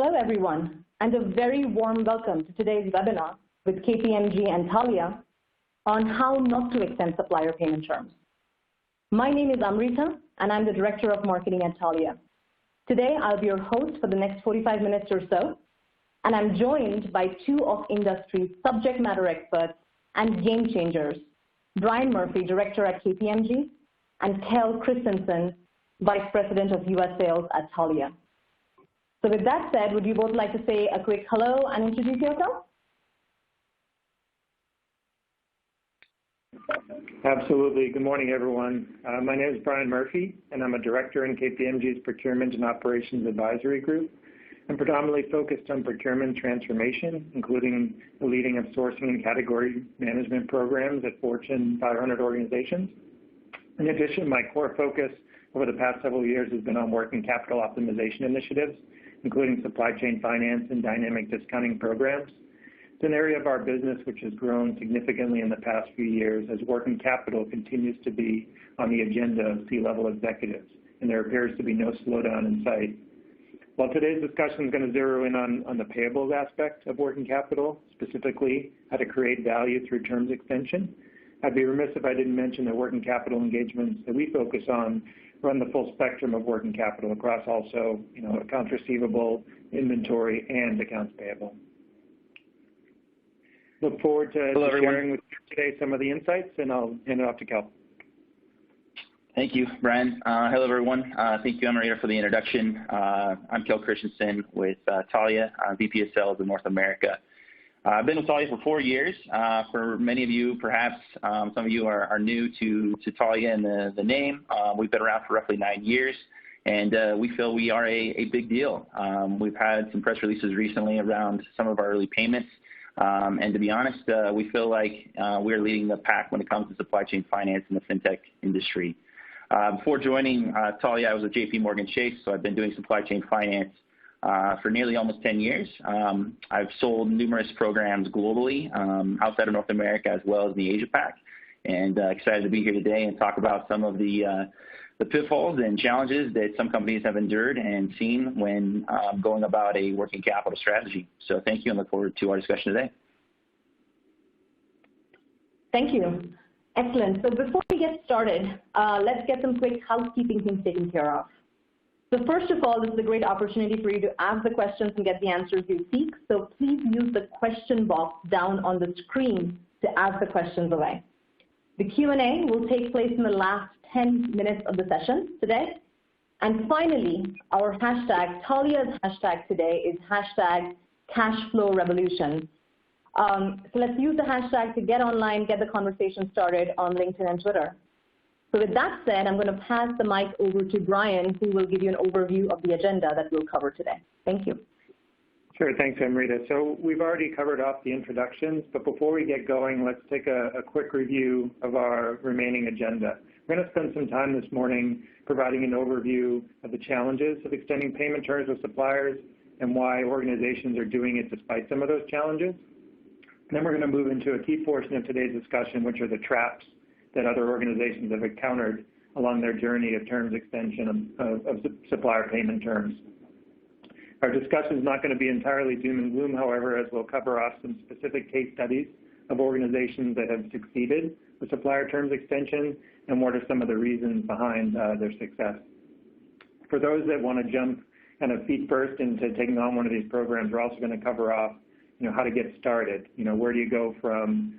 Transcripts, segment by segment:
Hello, everyone, and a very warm welcome to today's webinar with KPMG and Taulia on how not to extend supplier payment terms. My name is Amrita, and I'm the Director of Marketing at Taulia. Today, I'll be your host for the next 45 minutes or so, and I'm joined by two of industry's subject matter experts and game changers, Brian Murphy, Director at KPMG, and Kel Christensen, Vice President of U.S. Sales at Taulia. So with that said, would you both like to say a quick hello and introduce yourself? Absolutely. Good morning, everyone. My name is Brian Murphy, and I'm a director in KPMG's Procurement and Operations Advisory Group. I'm predominantly focused on procurement transformation, including the leading of sourcing and category management programs at Fortune 500 organizations. In addition, my core focus over the past several years has been on working capital optimization initiatives, including supply chain finance and dynamic discounting programs. It's an area of our business which has grown significantly in the past few years as working capital continues to be on the agenda of C-level executives, and there appears to be no slowdown in sight. While today's discussion is going to zero in on the payables aspect of working capital, specifically how to create value through terms extension, I'd be remiss if I didn't mention that working capital engagements that we focus on run the full spectrum of working capital across also, accounts receivable, inventory, and accounts payable. Look forward to sharing with you today some of the insights, and I'll hand it off to Kel. Thank you, Brian. Hello, everyone. Thank you, Amrita, for the introduction. I'm Kel Christensen with Taulia, VP of Sales in North America. I've been with Taulia for 4 years. For many of you, perhaps some of you are new to Taulia and the name. We've been around for roughly 9 years, and we feel we are a big deal. We've had some press releases recently around some of our early payments, and to be honest, we feel like we're leading the pack when it comes to supply chain finance in the fintech industry. Before joining Taulia, I was at JP Chase, so I've been doing supply chain finance for nearly almost 10 years. I've sold numerous programs globally, outside of North America as well as the Asia Pac, and excited to be here today and talk about some of the pitfalls and challenges that some companies have endured and seen when going about a working capital strategy. So thank you and look forward to our discussion today. Thank you. Excellent. So before we get started, let's get some quick housekeeping things taken care of. So first of all, this is a great opportunity for you to ask the questions and get the answers you seek. So please use the question box down on the screen to ask the questions away. The Q&A will take place in the last 10 minutes of the session today. And finally, our hashtag, Taulia's hashtag today is hashtag CashFlowRevolution. So let's use the hashtag to get online, get the conversation started on LinkedIn and Twitter. So with that said, I'm going to pass the mic over to Brian, who will give you an overview of the agenda that we'll cover today. Thank you. Sure, thanks, Amrita. So we've already covered off the introductions, but before we get going, let's take a quick review of our remaining agenda. We're going to spend some time this morning providing an overview of the challenges of extending payment terms with suppliers and why organizations are doing it despite some of those challenges. And then we're going to move into a key portion of today's discussion, which are the traps that other organizations have encountered along their journey of terms extension of supplier payment terms. Our discussion is not going to be entirely doom and gloom, however, as we'll cover off some specific case studies of organizations that have succeeded with supplier terms extension and what are some of the reasons behind their success. For those that want to jump kind of feet first into taking on one of these programs, we're also going to cover off how to get started. Where do you go from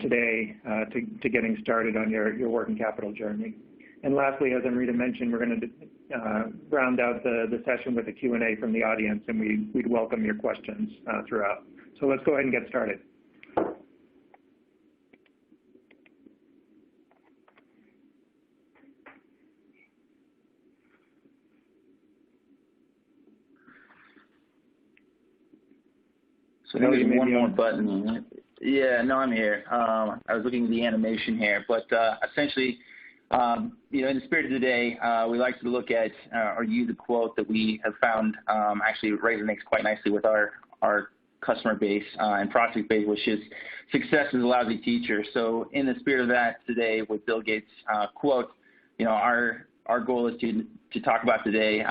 today to getting started on your working capital journey. And lastly, as Amrita mentioned, we're going to round out the session with a Q&A from the audience, and we'd welcome your questions throughout. So let's go ahead and get started. So maybe one more button. Yeah, no, I'm here. I was looking at the animation here, but essentially, in the spirit of the day, we like to look at or use a quote that we have found actually resonates quite nicely with our customer base and prospect base, which is success is a lousy teacher. So in the spirit of that today with Bill Gates' quote, our our goal is to talk about today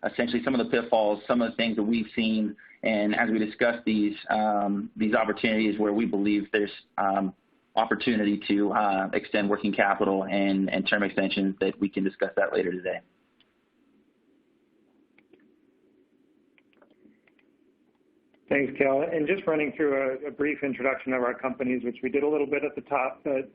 essentially some of the pitfalls, some of the things that we've seen, and as we discuss these opportunities where we believe there's opportunity to extend working capital and term extensions, that we can discuss that later today. Thanks, Kel. And just running through a brief introduction of our companies, which we did a little bit at the top, but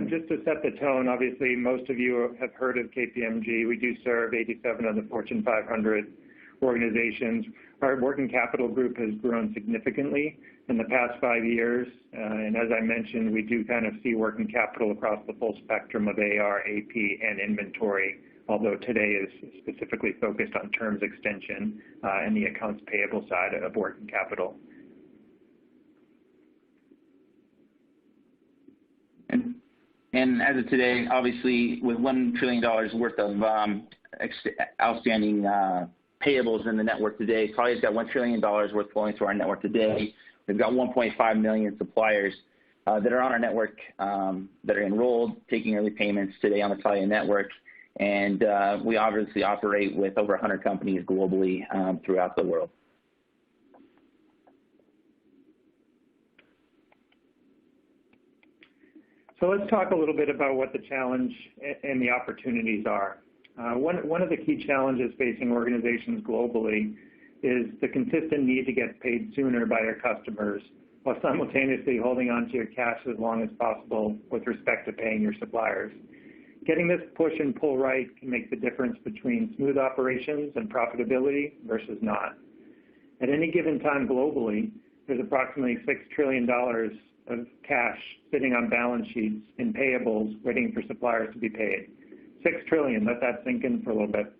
just to set the tone, obviously most of you have heard of KPMG. We do serve 87 of the Fortune 500 organizations. Our working capital group has grown significantly in the past 5 years. And as I mentioned, we do kind of see working capital across the full spectrum of AR, AP, and inventory, although today is specifically focused on terms extension and the accounts payable side of working capital. And as of today, obviously, with $1 trillion worth of outstanding payables in the network today, Taulia's got $1 trillion worth flowing through our network today. We've got 1.5 million suppliers that are on our network that are enrolled, taking early payments today on the Taulia network. And we obviously operate with over 100 companies globally throughout the world. So let's talk a little bit about what the challenge and the opportunities are. One of the key challenges facing organizations globally is the consistent need to get paid sooner by your customers while simultaneously holding on to your cash as long as possible with respect to paying your suppliers. Getting this push and pull right can make the difference between smooth operations and profitability versus not. At any given time globally, there's approximately $6 trillion of cash sitting on balance sheets in payables waiting for suppliers to be paid. $6 trillion, let that sink in for a little bit.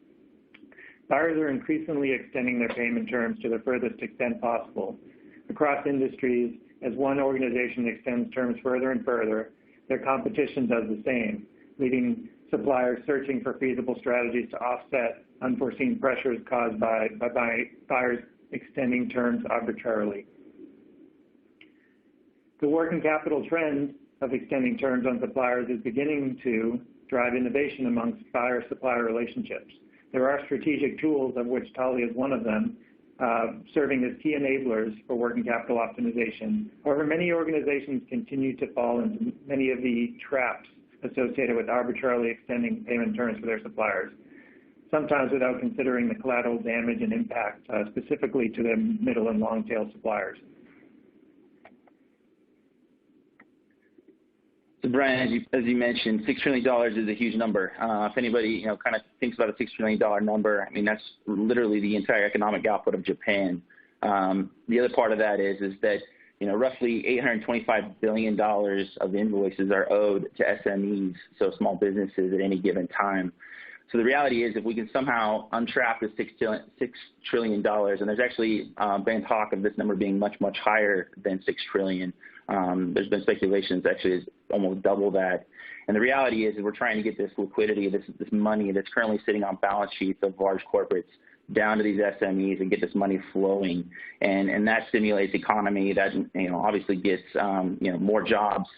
Buyers are increasingly extending their payment terms to the furthest extent possible. Across industries, as one organization extends terms further and further, their competition does the same, leaving suppliers searching for feasible strategies to offset unforeseen pressures caused by buyers extending terms arbitrarily. The working capital trend of extending terms on suppliers is beginning to drive innovation amongst buyer-supplier relationships. There are strategic tools, of which Taulia is one of them, serving as key enablers for working capital optimization. However, many organizations continue to fall into many of the traps associated with arbitrarily extending payment terms for their suppliers, sometimes without considering the collateral damage and impact specifically to their middle and long-tail suppliers. So Brian, as you mentioned, $6 trillion is a huge number. If anybody kind of thinks about a $6 trillion number, I mean, that's literally the entire economic output of Japan. The other part of that is that roughly $825 billion of invoices are owed to SMEs, so small businesses, at any given time. So the reality is, if we can somehow untrap the $6 trillion, and there's actually been talk of this number being much, much higher than $6 trillion. There's been speculations actually is almost double that. And the reality is that we're trying to get this liquidity, this money that's currently sitting on balance sheets of large corporates down to these SMEs and get this money flowing. And that stimulates the economy. That obviously gets more jobs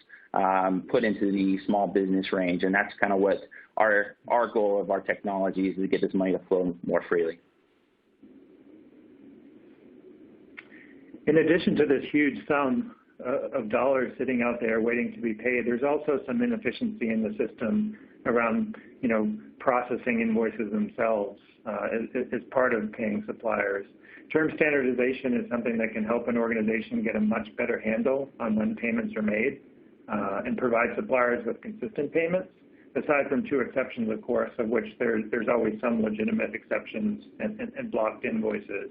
put into the small business range. And that's kind of what our goal of our technology is, to get this money to flow more freely. In addition to this huge sum of dollars sitting out there waiting to be paid, there's also some inefficiency in the system around, processing invoices themselves as part of paying suppliers. Term standardization is something that can help an organization get a much better handle on when payments are made and provide suppliers with consistent payments, aside from two exceptions, of course, of which there's always some legitimate exceptions and blocked invoices.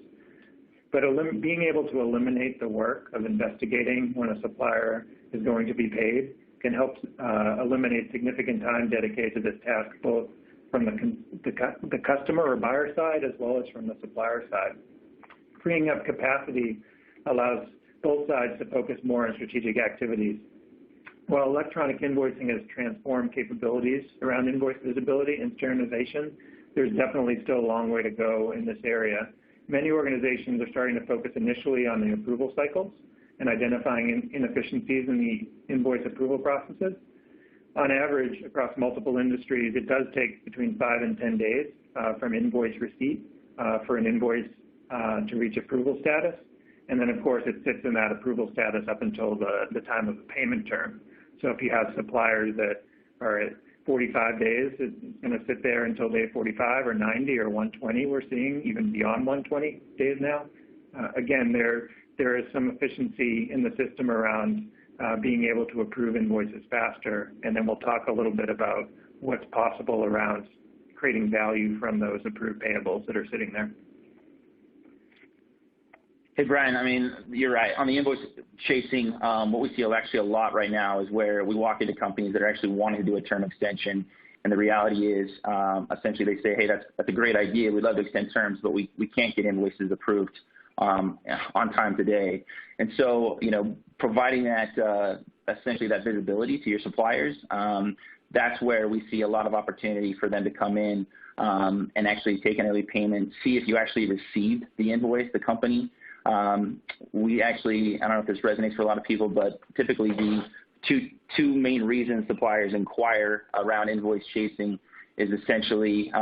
But being able to eliminate the work of investigating when a supplier is going to be paid can help eliminate significant time dedicated to this task, both from the customer or buyer side as well as from the supplier side. Freeing up capacity allows both sides to focus more on strategic activities. While electronic invoicing has transformed capabilities around invoice visibility and standardization, there's definitely still a long way to go in this area. Many organizations are starting to focus initially on the approval cycles and identifying inefficiencies in the invoice approval processes. On average, across multiple industries, it does take between 5 and 10 days from invoice receipt for an invoice to reach approval status. And then, of course, it sits in that approval status up until the time of the payment term. So if you have suppliers that are at 45 days, it's going to sit there until day 45 or 90 or 120, we're seeing, even beyond 120 days now. Again, there is some efficiency in the system around being able to approve invoices faster, and then we'll talk a little bit about what's possible around creating value from those approved payables that are sitting there. Hey, Brian, I mean, you're right. On the invoice chasing, what we see actually a lot right now is where we walk into companies that are actually wanting to do a term extension, and the reality is essentially they say, hey, that's a great idea. We'd love to extend terms, but we can't get invoices approved on time today. And so, providing that essentially that visibility to your suppliers, that's where we see a lot of opportunity for them to come in and actually take an early payment, see if you actually received the invoice, the company. We actually, I don't know if this resonates for a lot of people, but typically the two main reasons suppliers inquire around invoice chasing is essentially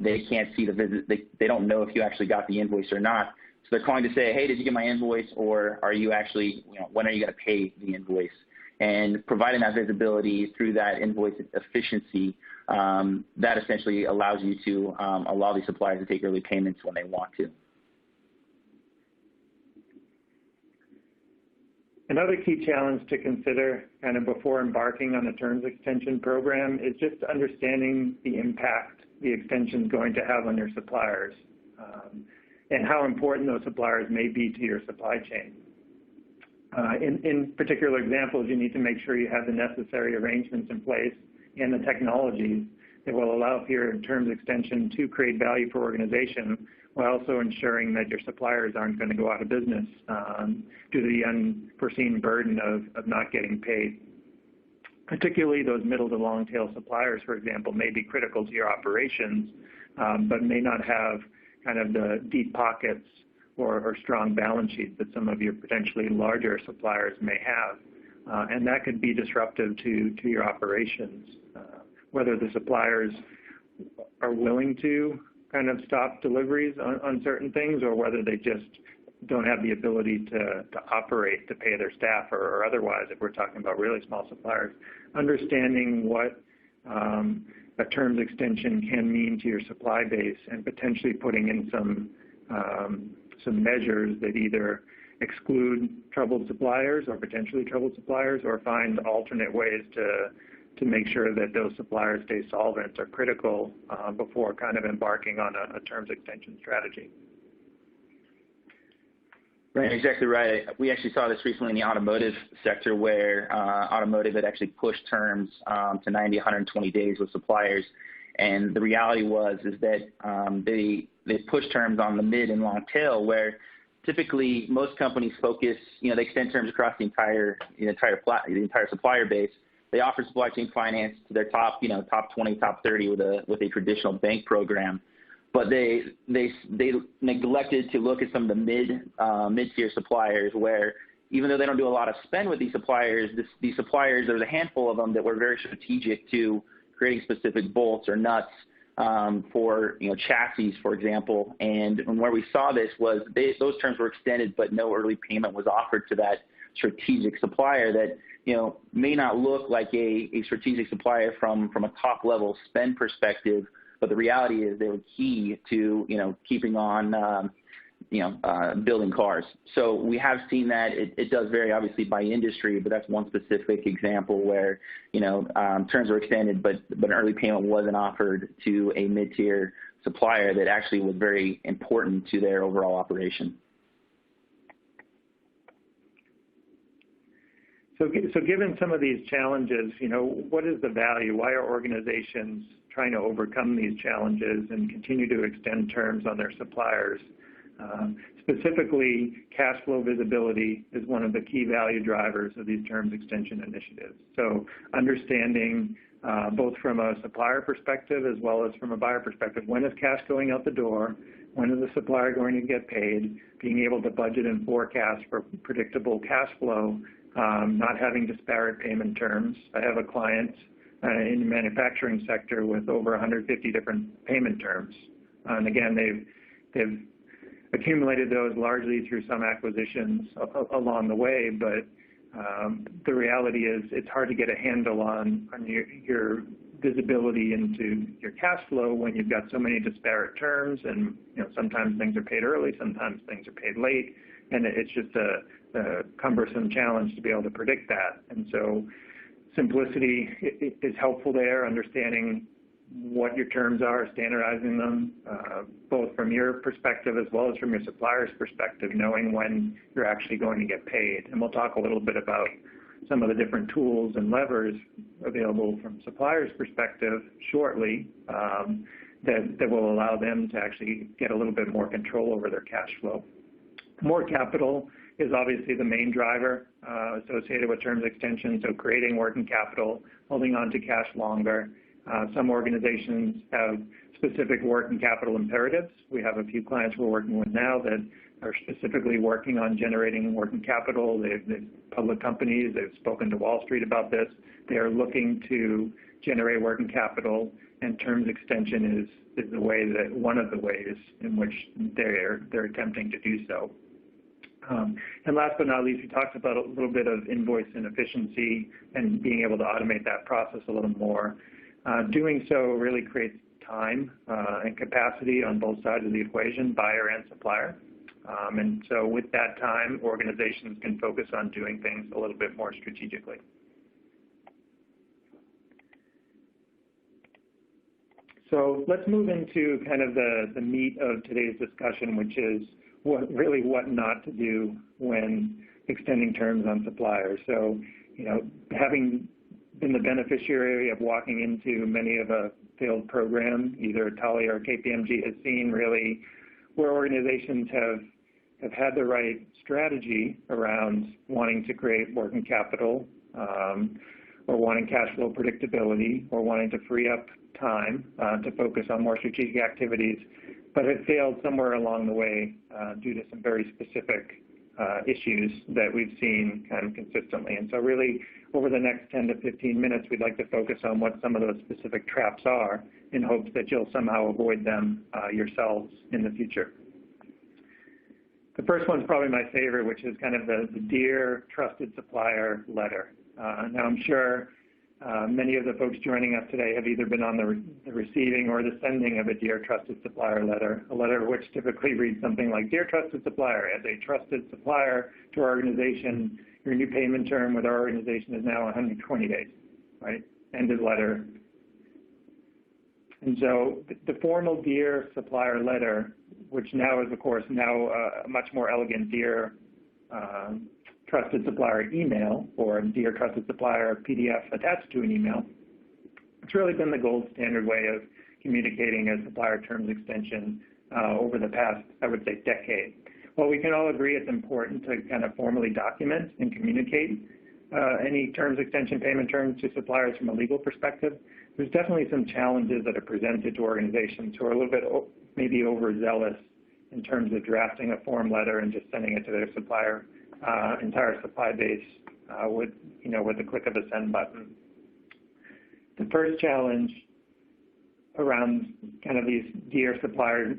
they can't see the visit. They don't know if you actually got the invoice or not. So they're calling to say, hey, did you get my invoice, or are you actually, when are you going to pay the invoice? And providing that visibility through that invoice efficiency, that essentially allows you to allow these suppliers to take early payments when they want to. Another key challenge to consider kind of before embarking on a terms extension program is just understanding the impact the extension is going to have on your suppliers and how important those suppliers may be to your supply chain. In particular examples, you need to make sure you have the necessary arrangements in place and the technologies that will allow for your terms extension to create value for organization, while also ensuring that your suppliers aren't going to go out of business due to the unforeseen burden of not getting paid. Particularly those middle to long tail suppliers, for example, may be critical to your operations, but may not have kind of the deep pockets or strong balance sheets that some of your potentially larger suppliers may have. And that could be disruptive to your operations. Whether the suppliers are willing to kind of stop deliveries on certain things, or whether they just don't have the ability to operate, to pay their staff or otherwise, if we're talking about really small suppliers. Understanding what a terms extension can mean to your supply base and potentially putting in some measures that either exclude troubled suppliers or potentially troubled suppliers, or find alternate ways to make sure that those suppliers stay solvent are critical before kind of embarking on a terms extension strategy. Right, exactly right. We actually saw this recently in the automotive sector, where automotive had actually pushed terms to 90, 120 days with suppliers. And the reality is that they pushed terms on the mid and long tail, where typically most companies focus, they extend terms across the entire supplier base. They offer supply chain finance to their top 20, top 30 with a traditional bank program. But they neglected to look at some of the mid-tier suppliers, where even though they don't do a lot of spend with these suppliers, there's a handful of them that were very strategic to creating specific bolts or nuts for chassis, for example. And where we saw this was those terms were extended, but no early payment was offered to that strategic supplier that may not look like a strategic supplier from a top level spend perspective. But the reality is they were key to, keeping on, building cars. So we have seen that. It does vary, obviously, by industry, but that's one specific example where, terms were extended, but an early payment wasn't offered to a mid-tier supplier that actually was very important to their overall operation. So given some of these challenges, what is the value? Why are organizations trying to overcome these challenges and continue to extend terms on their suppliers? Specifically, cash flow visibility is one of the key value drivers of these terms extension initiatives. So understanding both from a supplier perspective as well as from a buyer perspective, when is cash going out the door? When is the supplier going to get paid? Being able to budget and forecast for predictable cash flow not having disparate payment terms. I have a client in the manufacturing sector with over 150 different payment terms. And again, they've accumulated those largely through some acquisitions along the way, but the reality is it's hard to get a handle on your visibility into your cash flow when you've got so many disparate terms, and sometimes things are paid early, sometimes things are paid late, and it's just a cumbersome challenge to be able to predict that. And so simplicity is helpful there, understanding what your terms are, standardizing them, both from your perspective as well as from your supplier's perspective, knowing when you're actually going to get paid. And we'll talk a little bit about some of the different tools and levers available from suppliers' perspective shortly that will allow them to actually get a little bit more control over their cash flow. More capital is obviously the main driver associated with terms extension, so creating working capital, holding on to cash longer. Some organizations have specific working capital imperatives. We have a few clients we're working with now that are specifically working on generating working capital. They're public companies. They've spoken to Wall Street about this. They are looking to generate working capital, and terms extension is one of the ways in which they're attempting to do so. And last but not least, we talked about a little bit of invoice inefficiency and being able to automate that process a little more. Doing so really creates time and capacity on both sides of the equation, buyer and supplier. And so with that time, organizations can focus on doing things a little bit more strategically. So let's move into kind of the meat of today's discussion, which is what not to do when extending terms on suppliers. So, having been the beneficiary of walking into many of a failed program, either Taulia or KPMG has seen really where organizations have had the right strategy around wanting to create working capital or wanting cash flow predictability or wanting to free up time to focus on more strategic activities, but it failed somewhere along the way due to some very specific issues that we've seen kind of consistently. And so really, over the next 10 to 15 minutes, we'd like to focus on what some of those specific traps are in hopes that you'll somehow avoid them yourselves in the future. The first one's probably my favorite, which is kind of the Dear Trusted Supplier letter. Now, I'm sure many of the folks joining us today have either been on the receiving or the sending of a Dear Trusted Supplier letter, a letter which typically reads something like, Dear Trusted Supplier, as a trusted supplier to our organization, your new payment term with our organization is now 120 days, right? End of letter. And so the formal Dear Supplier letter, which now is, of course, a much more elegant Dear Trusted Supplier email or Dear Trusted Supplier PDF attached to an email, it's really been the gold standard way of communicating a supplier terms extension over the past, I would say, decade. While we can all agree it's important to kind of formally document and communicate any terms extension payment terms to suppliers from a legal perspective, there's definitely some challenges that are presented to organizations who are a little bit maybe overzealous in terms of drafting a form letter and just sending it to their supplier entire supply base with the click of a send button. The first challenge around kind of these Dear Supplier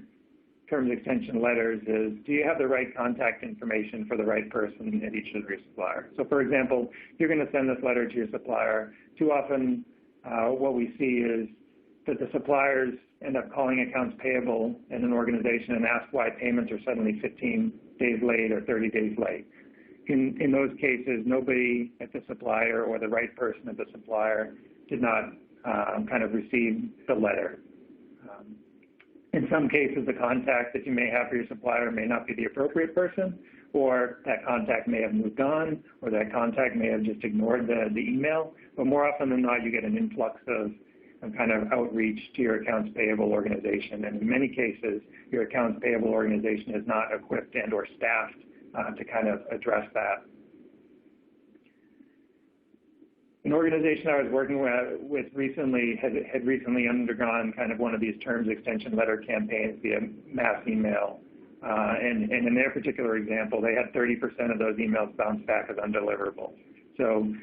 terms extension letters is, do you have the right contact information for the right person at each of your supplier? So for example, you're going to send this letter to your supplier. Too often what we see is that the suppliers end up calling accounts payable in an organization and ask why payments are suddenly 15 days late or 30 days late. In those cases, nobody at the supplier or the right person at the supplier did not kind of receive the letter. In some cases, the contact that you may have for your supplier may not be the appropriate person, or that contact may have moved on, or that contact may have just ignored the email. But more often than not, you get an influx of kind of outreach to your accounts payable organization. And in many cases, your accounts payable organization is not equipped and or staffed to kind of address that. An organization I was working with recently had recently undergone kind of one of these terms extension letter campaigns via mass email. And in their particular example, they had 30% of those emails bounce back as undeliverable. So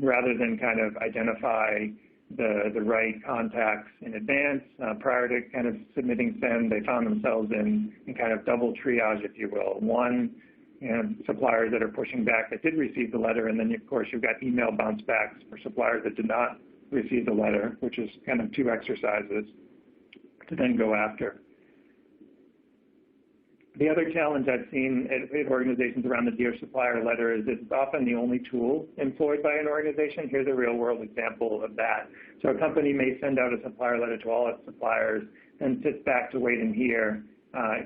rather than kind of identify the right contacts in advance prior to kind of submitting send, they found themselves in kind of double triage, if you will. One, suppliers that are pushing back that did receive the letter, and then of course you've got email bounce backs for suppliers that did not receive the letter, which is kind of two exercises to then go after. The other challenge I've seen at organizations around the Dear Supplier letter is it's often the only tool employed by an organization. Here's a real-world example of that. So a company may send out a supplier letter to all its suppliers and sits back to wait and hear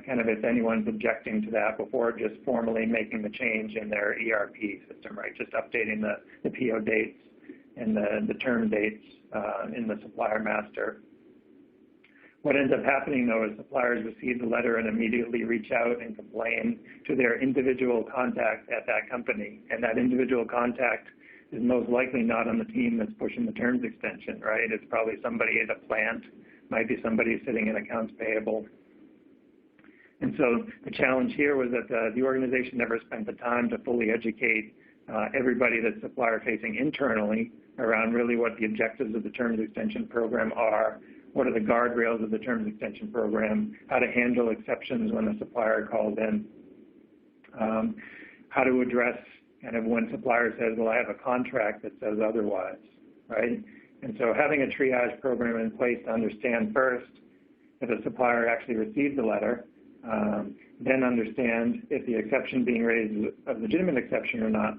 kind of if anyone's objecting to that before just formally making the change in their ERP system, right? Just updating the PO dates and the term dates in the supplier master. What ends up happening, though, is suppliers receive the letter and immediately reach out and complain to their individual contact at that company. And that individual contact is most likely not on the team that's pushing the terms extension, right? It's probably somebody at a plant, might be somebody sitting in accounts payable. And so the challenge here was that the organization never spent the time to fully educate everybody that's supplier facing internally around really what the objectives of the terms extension program are, what are the guardrails of the terms extension program, how to handle exceptions when a supplier calls in, how to address kind of when supplier says, well, I have a contract that says otherwise, right? And so having a triage program in place to understand first if a supplier actually received the letter, then understand if the exception being raised is a legitimate exception or not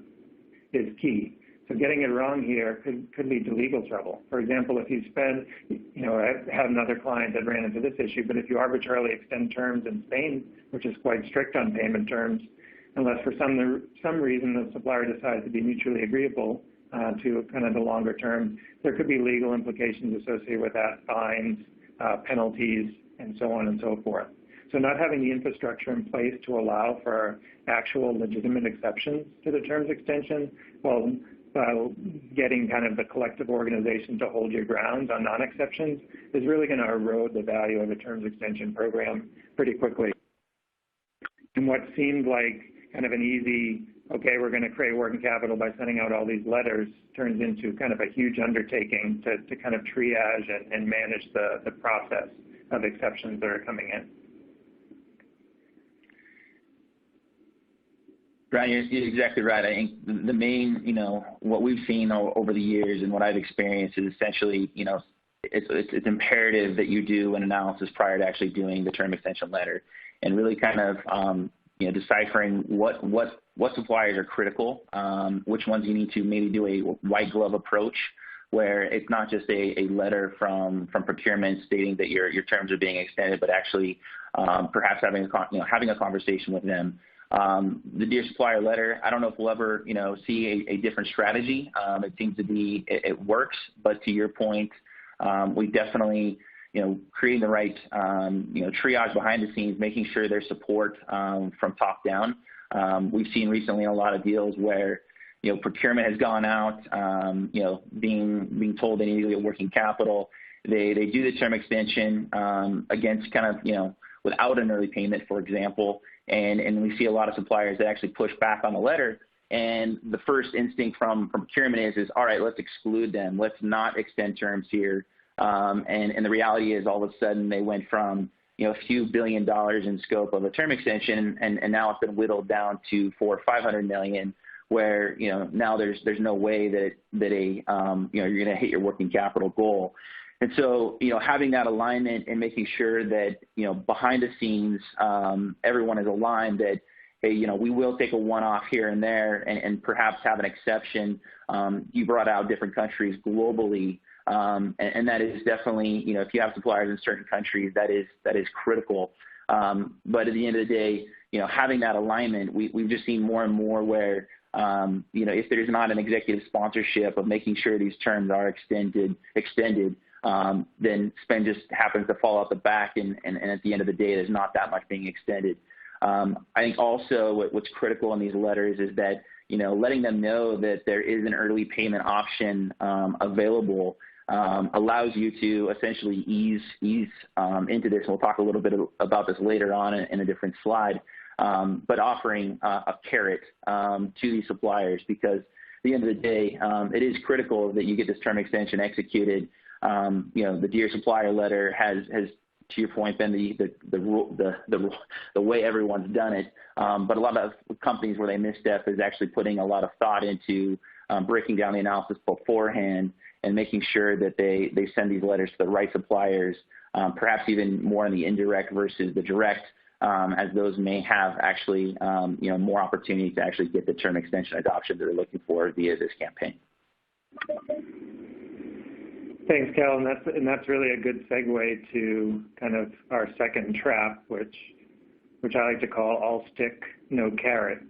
is key. So getting it wrong here could lead to legal trouble. For example, if you spend, I had another client that ran into this issue, but if you arbitrarily extend terms in Spain, which is quite strict on payment terms, unless for some reason the supplier decides to be mutually agreeable to kind of the longer term, there could be legal implications associated with that, fines, penalties, and so on and so forth. So not having the infrastructure in place to allow for actual legitimate exceptions to the terms extension, while getting kind of the collective organization to hold your ground on non-exceptions is really going to erode the value of a terms extension program pretty quickly. And what seemed like kind of an easy, okay, we're going to create working capital by sending out all these letters, turns into kind of a huge undertaking to kind of triage and manage the process of exceptions that are coming in. Brian, you're exactly right. I think the main, what we've seen over the years and what I've experienced is essentially, it's imperative that you do an analysis prior to actually doing the term extension letter, and really kind of, deciphering what suppliers are critical, which ones you need to maybe do a white glove approach, where it's not just a letter from procurement stating that your terms are being extended, but actually perhaps having a conversation with them. The Dear Supplier letter, I don't know if we'll ever, see a different strategy. It seems to be, it works, but to your point, we definitely, creating the right, triage behind the scenes, making sure there's support from top down. We've seen recently a lot of deals where, procurement has gone out, being told they need to get working capital. They do the term extension against kind of, without an early payment, for example. And we see a lot of suppliers that actually push back on the letter. And the first instinct from procurement is, all right, let's exclude them. Let's not extend terms here. And the reality is all of a sudden they went from, a few $1 billion in scope of a term extension, and now it's been whittled down to $400 or $500 million, where, now there's no way that you're going to hit your working capital goal. And so, having that alignment and making sure that, behind the scenes, everyone is aligned that, hey, we will take a one-off here and there and perhaps have an exception. You brought out different countries globally, and that is definitely, if you have suppliers in certain countries, that is critical. But at the end of the day, having that alignment, we've just seen more and more where, if there's not an executive sponsorship of making sure these terms are extended, then spend just happens to fall out the back, and at the end of the day, there's not that much being extended. I think also what's critical in these letters is that, letting them know that there is an early payment option available allows you to essentially ease into this. And we'll talk a little bit about this later on in a different slide, but offering a carrot to these suppliers, because at the end of the day, it is critical that you get this term extension executed. The Dear Supplier letter has, to your point, been the way everyone's done it. But a lot of companies where they misstep is actually putting a lot of thought into breaking down the analysis beforehand and making sure that they send these letters to the right suppliers, perhaps even more on the indirect versus the direct, as those may have actually more opportunity to actually get the term extension adoption that they're looking for via this campaign. Thanks, Cal, and that's really a good segue to kind of our second trap, which I like to call all stick, no carrot.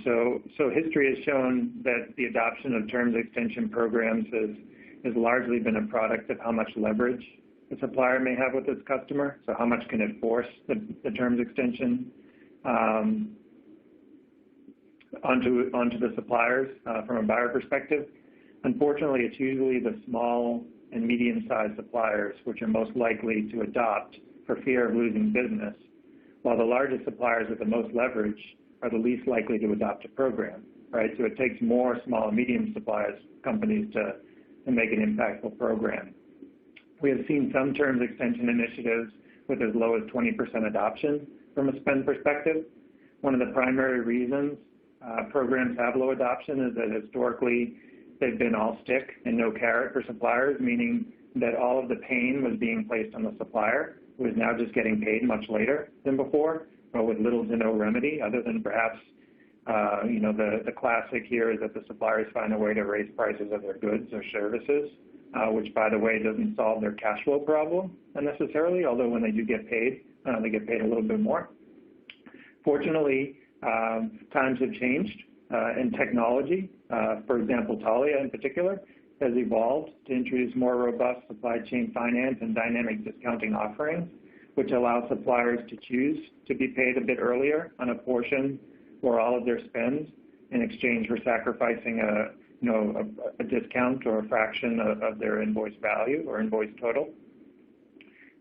So history has shown that the adoption of terms extension programs has largely been a product of how much leverage the supplier may have with its customer. So how much can it force the terms extension onto the suppliers from a buyer perspective. Unfortunately, it's usually the small and medium-sized suppliers which are most likely to adopt for fear of losing business, while the largest suppliers with the most leverage are the least likely to adopt a program, right? So it takes more small and medium companies to make an impactful program. We have seen some terms extension initiatives with as low as 20% adoption from a spend perspective. One of the primary reasons programs have low adoption is that historically they've been all stick and no carrot for suppliers, meaning that all of the pain was being placed on the supplier, who is now just getting paid much later than before, but with little to no remedy other than perhaps, the classic here is that the suppliers find a way to raise prices of their goods or services, which, by the way, doesn't solve their cash flow problem necessarily, although when they do get paid, they get paid a little bit more. Fortunately, times have changed, and technology, for example, Taulia in particular, has evolved to introduce more robust supply chain finance and dynamic discounting offerings, which allow suppliers to choose to be paid a bit earlier on a portion or all of their spends in exchange for sacrificing a discount or a fraction of their invoice value or invoice total.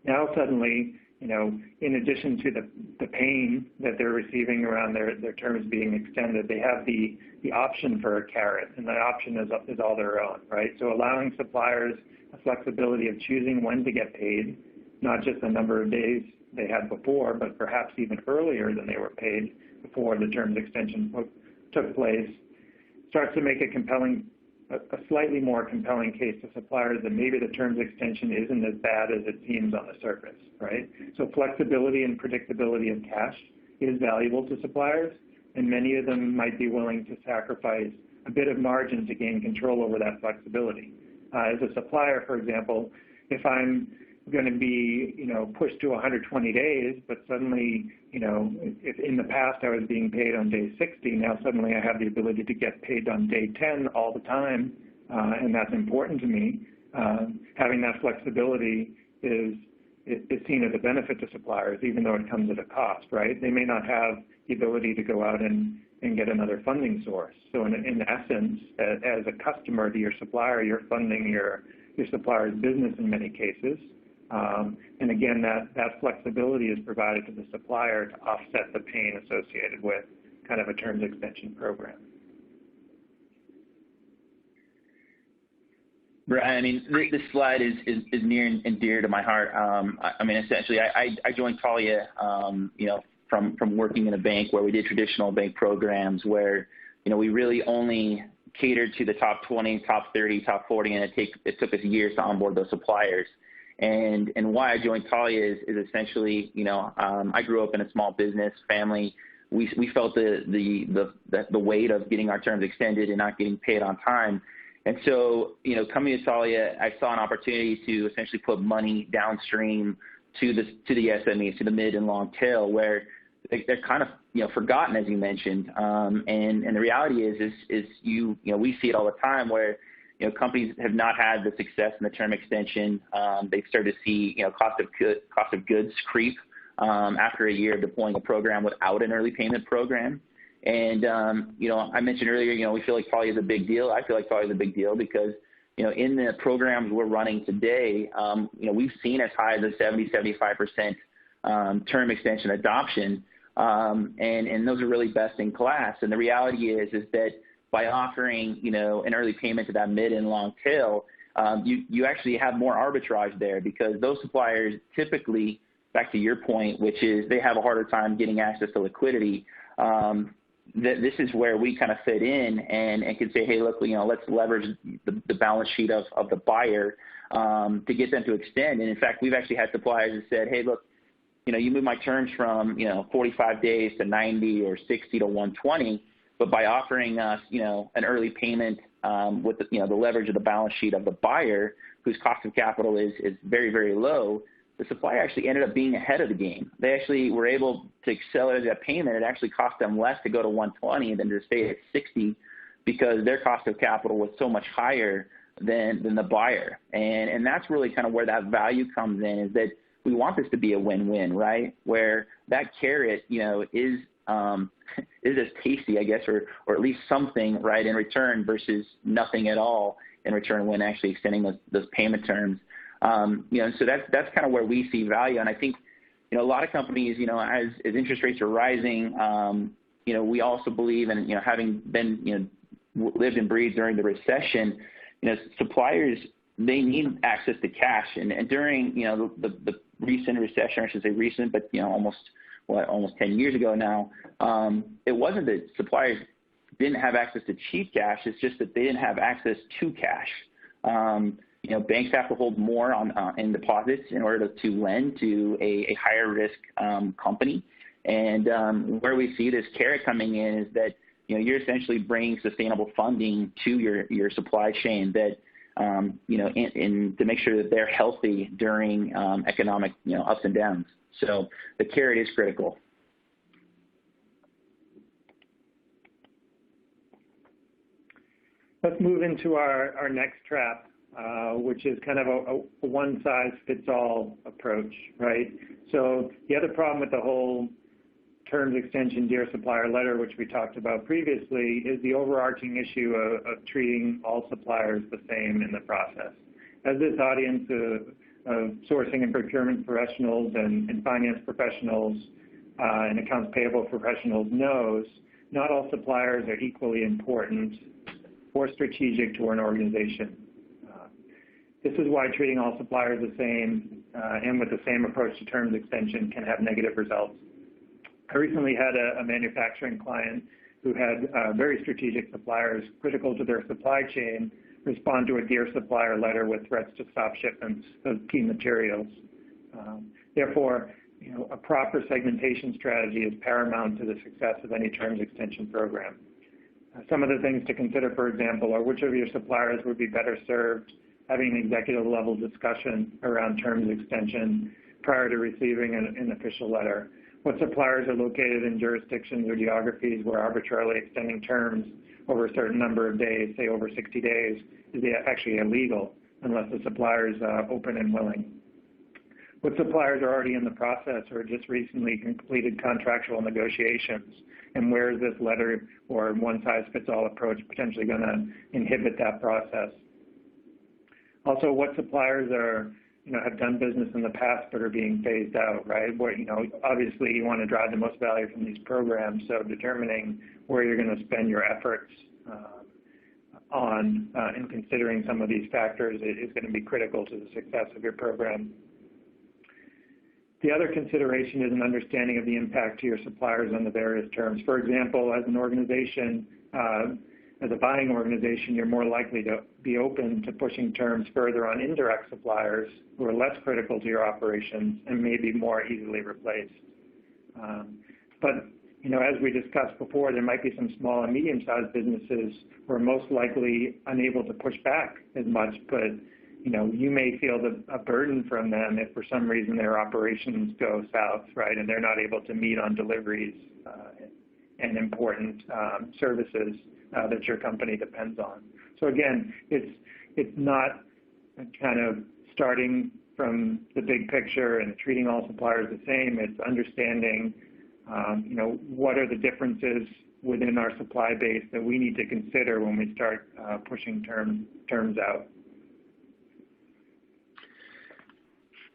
Now suddenly, in addition to the pain that they're receiving around their terms being extended, they have the option for a carrot, and that option is all their own, right? So allowing suppliers a flexibility of choosing when to get paid, not just the number of days they had before, but perhaps even earlier than they were paid before the terms extension took place, starts to make a slightly more compelling case to suppliers that maybe the terms extension isn't as bad as it seems on the surface, right? So flexibility and predictability of cash is valuable to suppliers, and many of them might be willing to sacrifice a bit of margin to gain control over that flexibility. As a supplier, for example, if I'm going to be, pushed to 120 days, but suddenly, if in the past I was being paid on day 60, now suddenly I have the ability to get paid on day 10 all the time, and that's important to me. Having that flexibility is seen as a benefit to suppliers, even though it comes at a cost, right? They may not have the ability to go out and get another funding source. So in essence, as a customer to your supplier, you're funding your supplier's business in many cases. And again, that flexibility is provided to the supplier to offset the pain associated with kind of a terms extension program. Brian, this slide is near and dear to my heart. Essentially, I joined Taulia, from working in a bank where we did traditional bank programs where, we really only catered to the top 20, top 30, top 40, and it took us years to onboard those suppliers. And why I joined Taulia is essentially, I grew up in a small business family. We felt the weight of getting our terms extended and not getting paid on time. And so, coming to Taulia, I saw an opportunity to essentially put money downstream to the SMEs, to the mid and long tail, where they're kind of, forgotten, as you mentioned. And the reality is we see it all the time where, companies have not had the success in the term extension. They've started to see, cost of goods creep after a year of deploying a program without an early payment program. And, I mentioned earlier, we feel like Taulia is a big deal. I feel like Taulia is a big deal because, in the programs we're running today, we've seen as high as a 70-75% term extension adoption, and those are really best in class. And the reality is that by offering, an early payment to that mid and long tail, you actually have more arbitrage there, because those suppliers typically, back to your point, which is they have a harder time getting access to liquidity. This is where we kind of fit in and can say, hey, look, let's leverage the balance sheet of the buyer to get them to extend. And in fact, we've actually had suppliers that said, hey, look, you move my terms from 45 days to 90 or 60 to 120, but by offering us an early payment with the leverage of the balance sheet of the buyer, whose cost of capital is very, very low, the supplier actually ended up being ahead of the game. They actually were able to accelerate that payment. It actually cost them less to go to 120 than to stay at 60, because their cost of capital was so much higher than the buyer. And that's really kind of where that value comes in, is that we want this to be a win-win, right? Where that carrot, is as tasty, I guess, or at least something, right, in return, versus nothing at all in return when actually extending those payment terms. So that's kind of where we see value. And I think, a lot of companies, as interest rates are rising, we also believe, and, having been, lived and breathed during the recession, suppliers, they need access to cash. And during, the recent recession, I should say recent, but, almost 10 years ago now, it wasn't that suppliers didn't have access to cheap cash. It's just that they didn't have access to cash. Banks have to hold more in deposits in order to lend to a higher risk company. And where we see this carrot coming in is that you're essentially bringing sustainable funding to your supply chain that to make sure that they're healthy during economic ups and downs. So the carrot is critical. Let's move into our next trap, which is kind of a one-size-fits-all approach, right? So the other problem with the whole terms extension Dear Supplier letter, which we talked about previously, is the overarching issue of treating all suppliers the same in the process. As this audience of sourcing and procurement professionals and finance professionals and accounts payable professionals knows, not all suppliers are equally important or strategic to an organization. This is why treating all suppliers the same and with the same approach to terms extension can have negative results. I recently had a manufacturing client who had very strategic suppliers critical to their supply chain respond to a Dear Supplier letter with threats to stop shipments of key materials. Therefore, a proper segmentation strategy is paramount to the success of any terms extension program. Some of the things to consider, for example, are which of your suppliers would be better served having an executive level discussion around terms extension prior to receiving an official letter. What suppliers are located in jurisdictions or geographies where arbitrarily extending terms over a certain number of days, say over 60 days, is actually illegal unless the supplier is open and willing. What suppliers are already in the process or just recently completed contractual negotiations, and where is this letter or one-size-fits-all approach potentially going to inhibit that process? Also, what suppliers are, have done business in the past but are being phased out, right? Where, obviously you want to drive the most value from these programs, so determining where you're going to spend your efforts on and considering some of these factors is going to be critical to the success of your program. The other consideration is an understanding of the impact to your suppliers on the various terms. For example, as an organization, as a buying organization, you're more likely to be open to pushing terms further on indirect suppliers who are less critical to your operations and may be more easily replaced. But as we discussed before, there might be some small and medium-sized businesses who are most likely unable to push back as much, but you may feel a burden from them if for some reason their operations go south, right, and they're not able to meet on deliveries and important services that your company depends on. So again, it's not kind of starting from the big picture and treating all suppliers the same. It's understanding, what are the differences within our supply base that we need to consider when we start pushing terms out.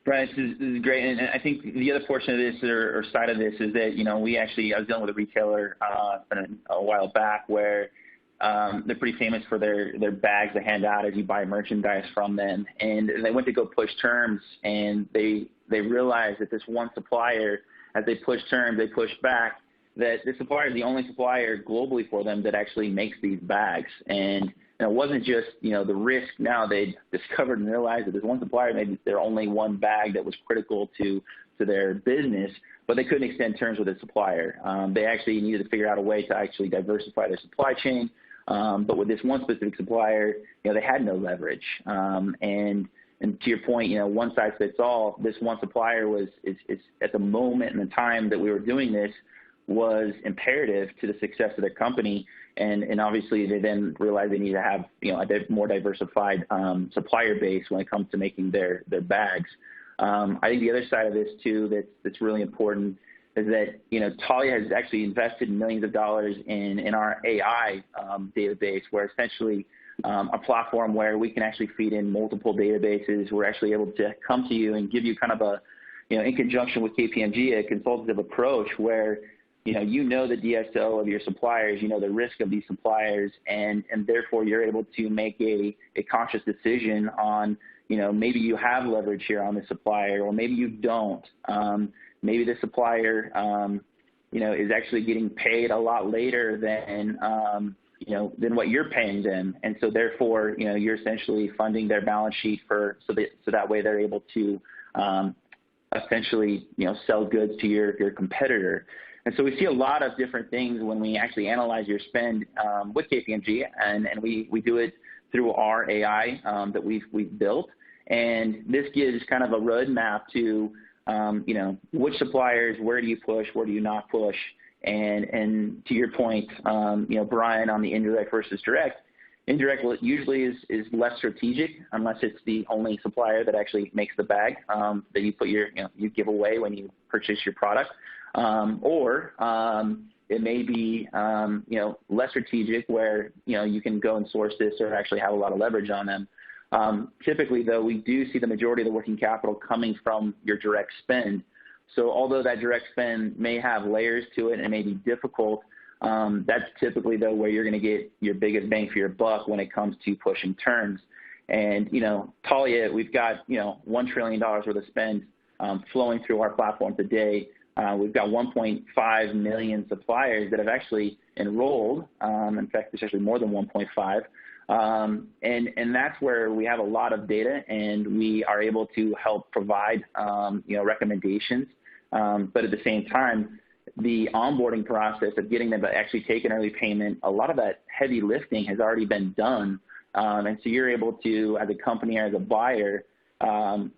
Brian, this is great, and I think the other portion of this or side of this is that I was dealing with a retailer a while back where they're pretty famous for their bags they hand out as you buy merchandise from them, and they went to go push terms, and they realized that this one supplier, as they pushed terms, they pushed back, that this supplier is the only supplier globally for them that actually makes these bags. And it wasn't just, the risk. Now they discovered and realized that this one supplier made their only one bag that was critical to their business, but they couldn't extend terms with the supplier. They actually needed to figure out a way to actually diversify their supply chain. But with this one specific supplier, they had no leverage. And to your point, one size fits all. This one supplier is at the moment and the time that we were doing this was imperative to the success of their company. And obviously they then realized they need to have, a more diversified supplier base when it comes to making their bags. I think the other side of this too that's really important is that, Taulia has actually invested millions of dollars in our AI database, where essentially a platform where we can actually feed in multiple databases. We're actually able to come to you and give you kind of a, in conjunction with KPMG, a consultative approach where, the DSO of your suppliers, the risk of these suppliers, and therefore you're able to make a conscious decision on, maybe you have leverage here on the supplier, or maybe you don't. Maybe the supplier, is actually getting paid a lot later than what you're paying them. And so therefore, you're essentially funding their balance sheet so that way they're able to essentially, sell goods to your competitor. And so we see a lot of different things when we actually analyze your spend with KPMG, and we do it through our AI that we've built. And this gives kind of a roadmap to, which suppliers, where do you push, where do you not push? And to your point, Brian, on the indirect versus direct, indirect usually is less strategic unless it's the only supplier that actually makes the bag that you put you give away when you purchase your product. Or it may be, less strategic where, you can go and source this or actually have a lot of leverage on them. Typically, though, we do see the majority of the working capital coming from your direct spend. So although that direct spend may have layers to it and it may be difficult, that's typically, though, where you're going to get your biggest bang for your buck when it comes to pushing terms. And, Taulia, we've got, $1 trillion worth of spend flowing through our platform today. We've got 1.5 million suppliers that have actually enrolled. In fact, there's actually more than 1.5. And that's where we have a lot of data, and we are able to help provide, recommendations. But at the same time, the onboarding process of getting them to actually take an early payment, a lot of that heavy lifting has already been done. And so you're able to, as a company or as a buyer,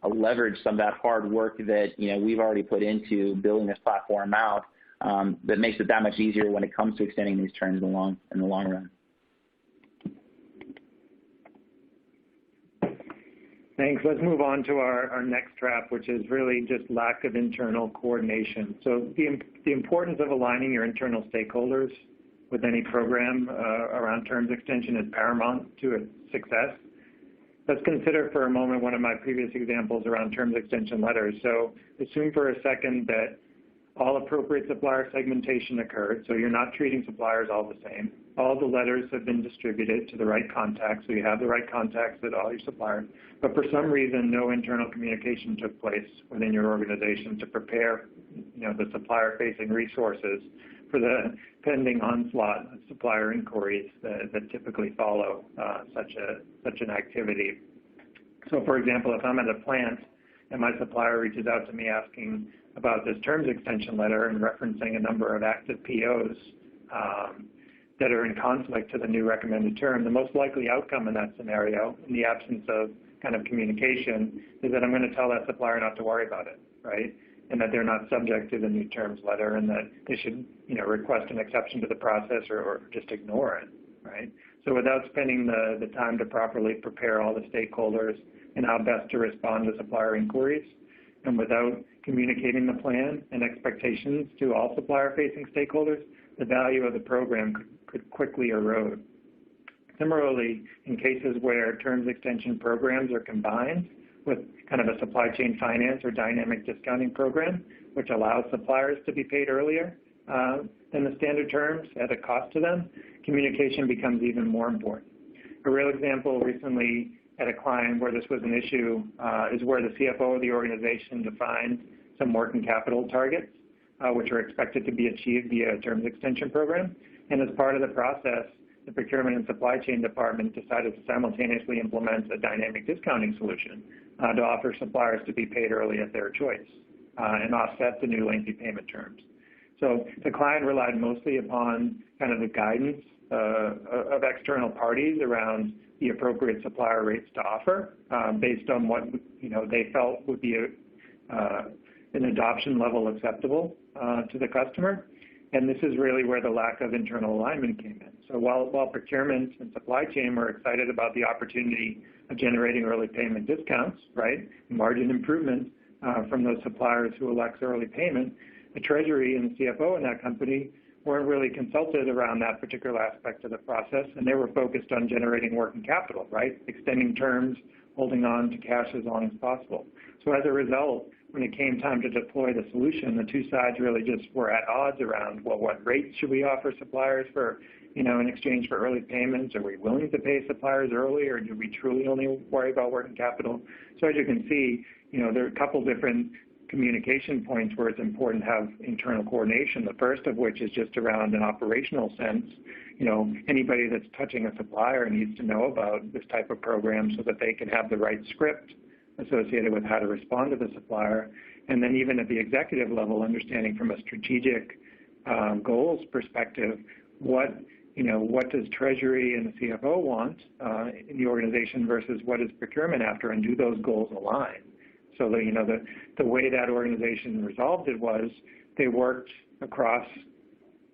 leverage some of that hard work that, we've already put into building this platform out, that makes it that much easier when it comes to extending these terms in the long run. Thanks. Let's move on to our next trap, which is really just lack of internal coordination. So the importance of aligning your internal stakeholders with any program around terms extension is paramount to its success. Let's consider for a moment one of my previous examples around terms extension letters. So assume for a second that all appropriate supplier segmentation occurred, so you're not treating suppliers all the same. All the letters have been distributed to the right contacts, so you have the right contacts at all your suppliers. But for some reason, no internal communication took place within your organization to prepare, the supplier-facing resources for the pending onslaught of supplier inquiries that typically follow such an activity. So, for example, if I'm at a plant and my supplier reaches out to me asking about this terms extension letter and referencing a number of active POs that are in conflict to the new recommended term, the most likely outcome in that scenario, in the absence of kind of communication, is that I'm going to tell that supplier not to worry about it, right? And that they're not subject to the new terms letter, and that they should, request an exception to the process or just ignore it, right? So without spending the time to properly prepare all the stakeholders and how best to respond to supplier inquiries, and without communicating the plan and expectations to all supplier-facing stakeholders, the value of the program could quickly erode. Similarly, in cases where terms extension programs are combined with kind of a supply chain finance or dynamic discounting program, which allows suppliers to be paid earlier than the standard terms at a cost to them, communication becomes even more important. A real example recently at a client where this was an issue is where the CFO of the organization defined some working capital targets, which are expected to be achieved via a terms extension program. And as part of the process, the procurement and supply chain department decided to simultaneously implement a dynamic discounting solution to offer suppliers to be paid early at their choice and offset the new lengthy payment terms. So the client relied mostly upon kind of the guidance of external parties around the appropriate supplier rates to offer based on what they felt would be an adoption level acceptable to the customer. And this is really where the lack of internal alignment came in. So while procurement and supply chain were excited about the opportunity of generating early payment discounts, right, margin improvement from those suppliers who elect early payment, the Treasury and the CFO in that company weren't really consulted around that particular aspect of the process, and they were focused on generating working capital, right, extending terms, holding on to cash as long as possible. So as a result, when it came time to deploy the solution, the two sides really just were at odds around, well, what rates should we offer suppliers for, in exchange for early payments? Are we willing to pay suppliers early, or do we truly only worry about working capital? So as you can see, there are a couple different communication points where it's important to have internal coordination. The first of which is just around an operational sense. Anybody that's touching a supplier needs to know about this type of program so that they can have the right script associated with how to respond to the supplier. And then even at the executive level, understanding from a strategic goals perspective, what does Treasury and the CFO want in the organization versus what is procurement after, and do those goals align? So the way that organization resolved it was they worked across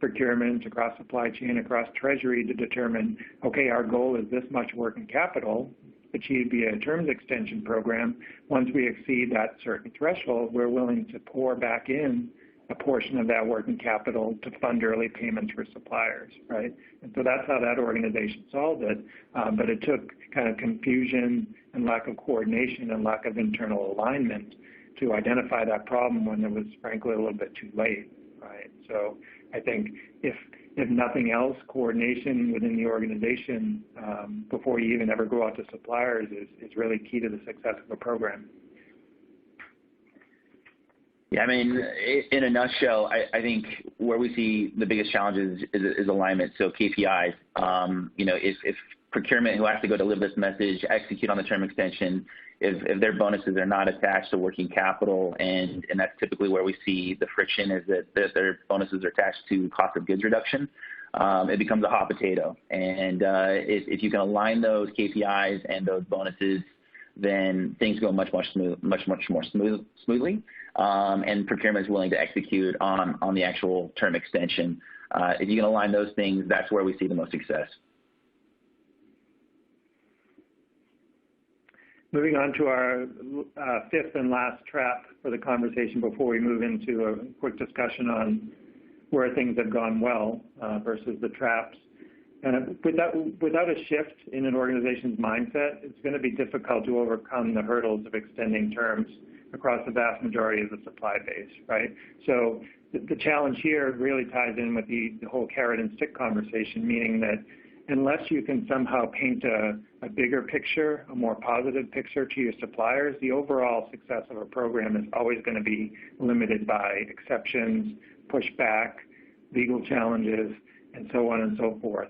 procurement, across supply chain, across Treasury to determine, okay, our goal is this much working capital achieved via a terms extension program. Once we exceed that certain threshold, we're willing to pour back in a portion of that working capital to fund early payments for suppliers, right? And so that's how that organization solved it. But it took kind of confusion and lack of coordination and lack of internal alignment to identify that problem when it was, frankly, a little bit too late, right? So I think if nothing else, coordination within the organization before you even ever go out to suppliers is really key to the success of a program. Yeah, I mean, in a nutshell, I think where we see the biggest challenges is alignment. So KPIs, if procurement, who has to go deliver this message, execute on the term extension, if their bonuses are not attached to working capital, and that's typically where we see the friction is that their bonuses are attached to cost of goods reduction, it becomes a hot potato. And if you can align those KPIs and those bonuses, then things go much more smoothly. And procurement is willing to execute on the actual term extension. If you can align those things, that's where we see the most success. Moving on to our fifth and last trap for the conversation before we move into a quick discussion on where things have gone well versus the traps. And without a shift in an organization's mindset, it's going to be difficult to overcome the hurdles of extending terms across the vast majority of the supply base, right? So the challenge here really ties in with the whole carrot and stick conversation, meaning that unless you can somehow paint a bigger picture, a more positive picture to your suppliers, the overall success of a program is always going to be limited by exceptions, pushback, legal challenges, and so on and so forth.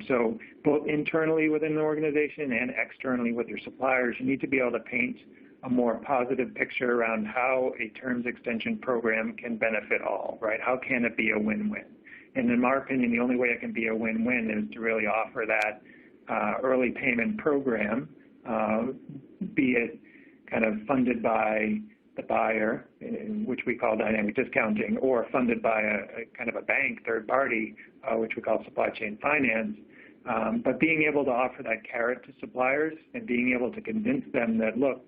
So both internally within the organization and externally with your suppliers, you need to be able to paint a more positive picture around how a terms extension program can benefit all, right? How can it be a win-win? And in my opinion, the only way it can be a win-win is to really offer that early payment program, be it kind of funded by the buyer, which we call dynamic discounting, or funded by a kind of a bank, third party, which we call supply chain finance. But being able to offer that carrot to suppliers and being able to convince them that, look,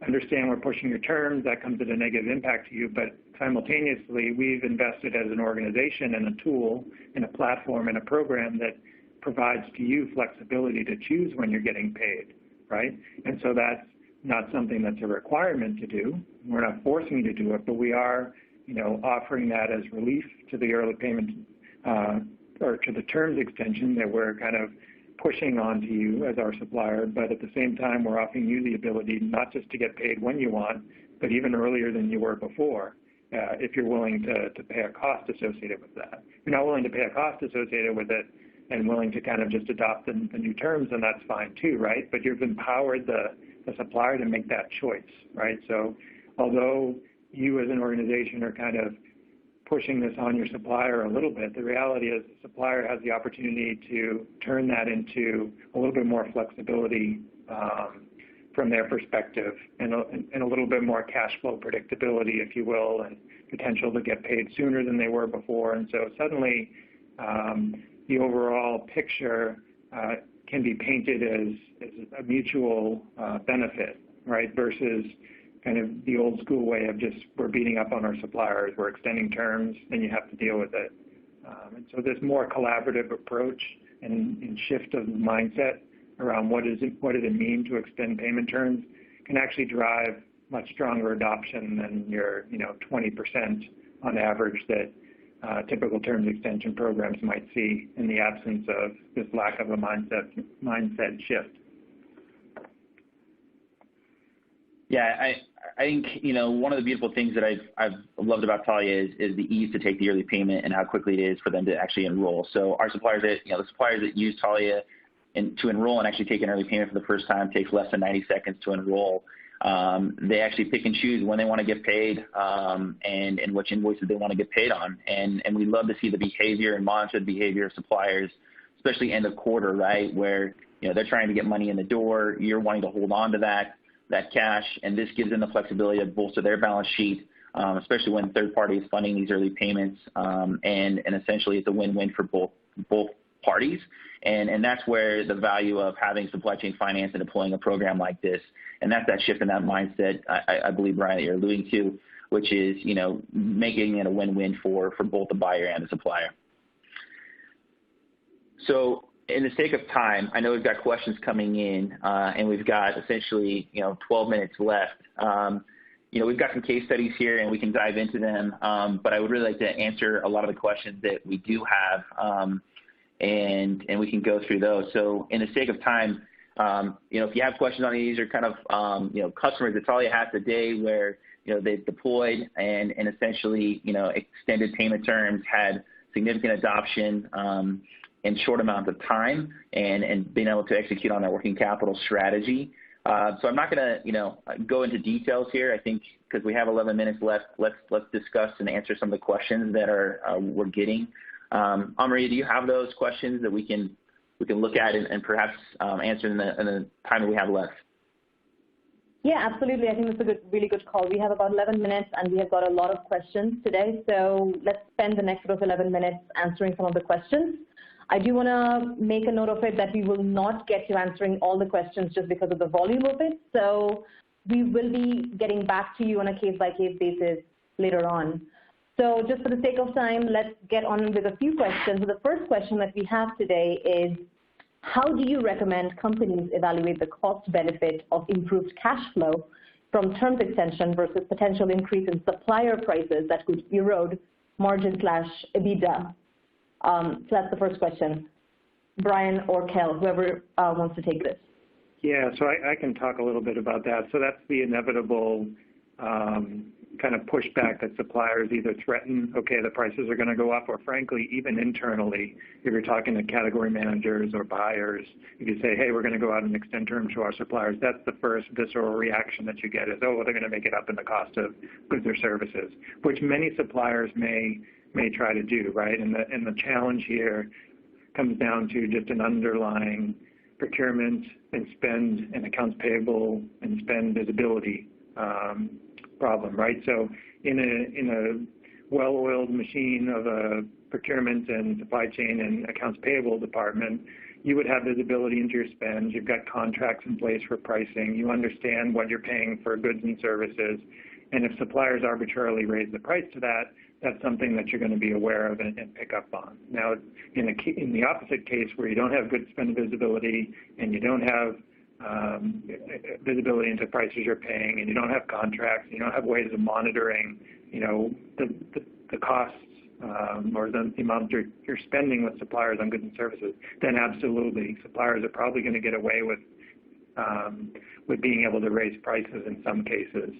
understand we're pushing your terms, that comes at a negative impact to you, but simultaneously we've invested as an organization in a tool, in a platform, in a program that provides to you flexibility to choose when you're getting paid, right? And so that's not something that's a requirement to do. We're not forcing you to do it, but we are, offering that as relief to the early payment or to the terms extension that we're kind of pushing onto you as our supplier. But at the same time, we're offering you the ability not just to get paid when you want, but even earlier than you were before, if you're willing to pay a cost associated with that. If you're not willing to pay a cost associated with it and willing to kind of just adopt the new terms, then that's fine too, right? But you've empowered the supplier to make that choice, right? So although you as an organization are kind of pushing this on your supplier a little bit, the reality is the supplier has the opportunity to turn that into a little bit more flexibility from their perspective and a little bit more cash flow predictability, if you will, and potential to get paid sooner than they were before. And so suddenly the overall picture can be painted as a mutual benefit, right, versus kind of the old school way of just we're beating up on our suppliers, we're extending terms, and you have to deal with it. And so this more collaborative approach and shift of mindset around what does it mean to extend payment terms can actually drive much stronger adoption than your 20% on average that typical terms extension programs might see in the absence of this lack of a mindset shift. Yeah, I think one of the beautiful things that I've loved about Taulia is the ease to take the early payment and how quickly it is for them to actually enroll. So our suppliers the suppliers that use Taulia and to enroll and actually take an early payment for the first time takes less than 90 seconds to enroll. They actually pick and choose when they want to get paid and which invoices they want to get paid on. And we love to see the behavior and monitor the behavior of suppliers, especially end of quarter, right, where they're trying to get money in the door, you're wanting to hold on to that cash, and this gives them the flexibility to bolster their balance sheet, especially when third party is funding these early payments, and essentially it's a win-win for both parties, and that's where the value of having supply chain finance and deploying a program like this, and that's that shift in that mindset I believe, Brian, that you're alluding to, which is making it a win-win for both the buyer and the supplier. So in the sake of time, I know we've got questions coming in, and we've got essentially 12 minutes left. We've got some case studies here, and we can dive into them. But I would really like to answer a lot of the questions that we do have, and we can go through those. So in the sake of time, if you have questions on these or kind of customers that Taulia has today where they've deployed and essentially extended payment terms, had significant adoption in short amounts of time and being able to execute on that working capital strategy. So I'm not going to, go into details here. I think because we have 11 minutes left, let's discuss and answer some of the questions that we're getting. Amaria, do you have those questions that we can look at and perhaps answer in the time that we have left? Yeah, absolutely. I think that's a really good call. We have about 11 minutes, and we have got a lot of questions today. So let's spend the next sort of 11 minutes answering some of the questions. I do want to make a note of it that we will not get to answering all the questions just because of the volume of it. So we will be getting back to you on a case-by-case basis later on. So just for the sake of time, let's get on with a few questions. So the first question that we have today is, how do you recommend companies evaluate the cost benefit of improved cash flow from terms extension versus potential increase in supplier prices that could erode margin/EBITDA? So that's the first question. Brian or Kel, whoever wants to take this. Yeah, so I can talk a little bit about that. So that's the inevitable kind of pushback that suppliers either threaten, okay, the prices are going to go up, or frankly, even internally, if you're talking to category managers or buyers, if you say, hey, we're going to go out and extend terms to our suppliers, that's the first visceral reaction that you get is, oh, well, they're going to make it up in the cost of goods or services, which many suppliers may try to do, right? And the challenge here comes down to just an underlying procurement and spend and accounts payable and spend visibility problem, right? So in a well-oiled machine of a procurement and supply chain and accounts payable department, you would have visibility into your spend. You've got contracts in place for pricing. You understand what you're paying for goods and services. And if suppliers arbitrarily raise the price to that, that's something that you're going to be aware of and pick up on. Now, in the opposite case where you don't have good spend visibility and you don't have visibility into prices you're paying, and you don't have contracts, you don't have ways of monitoring, the costs or the amount you're spending with suppliers on goods and services, then absolutely, suppliers are probably going to get away with being able to raise prices in some cases.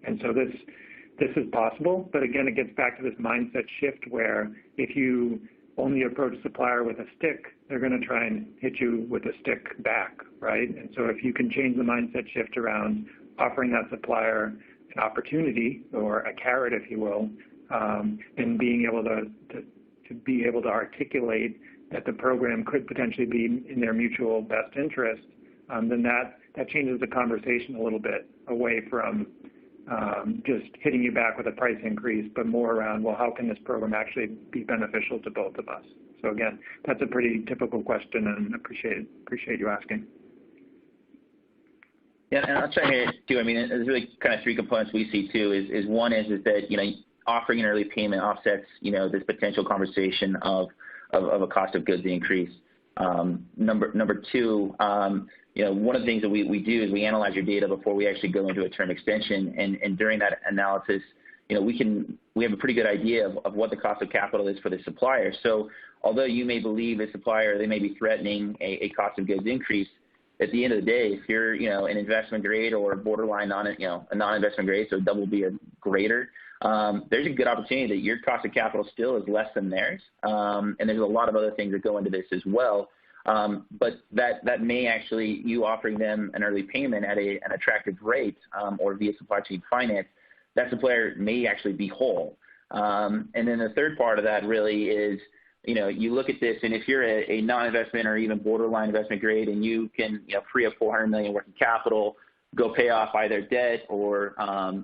And so this is possible, but again, it gets back to this mindset shift where if you only approach a supplier with a stick, they're going to try and hit you with a stick back, right? And so if you can change the mindset shift around offering that supplier an opportunity or a carrot, if you will, and being able to be able to articulate that the program could potentially be in their mutual best interest, then that changes the conversation a little bit away from just hitting you back with a price increase, but more around, well, how can this program actually be beneficial to both of us? So again, that's a pretty typical question, and appreciate you asking. Yeah, and I'll chime in too. I mean, there's really kind of three components we see too. Is one is that offering an early payment offsets this potential conversation of a cost of goods increase. Number two, one of the things that we do is we analyze your data before we actually go into a term extension, and during that analysis, we have a pretty good idea of what the cost of capital is for the supplier. So although you may believe a supplier, they may be threatening a cost of goods increase, at the end of the day, if you're an investment grade or borderline a non-investment grade, so double B or greater, there's a good opportunity that your cost of capital still is less than theirs, and there's a lot of other things that go into this as well. But that may actually, you offering them an early payment at an attractive rate or via supply chain finance, that supplier may actually be whole. And then the third part of that really is, you look at this, and if you're a non-investment or even borderline investment grade, and you can free up $400 million worth of capital, go pay off either debt or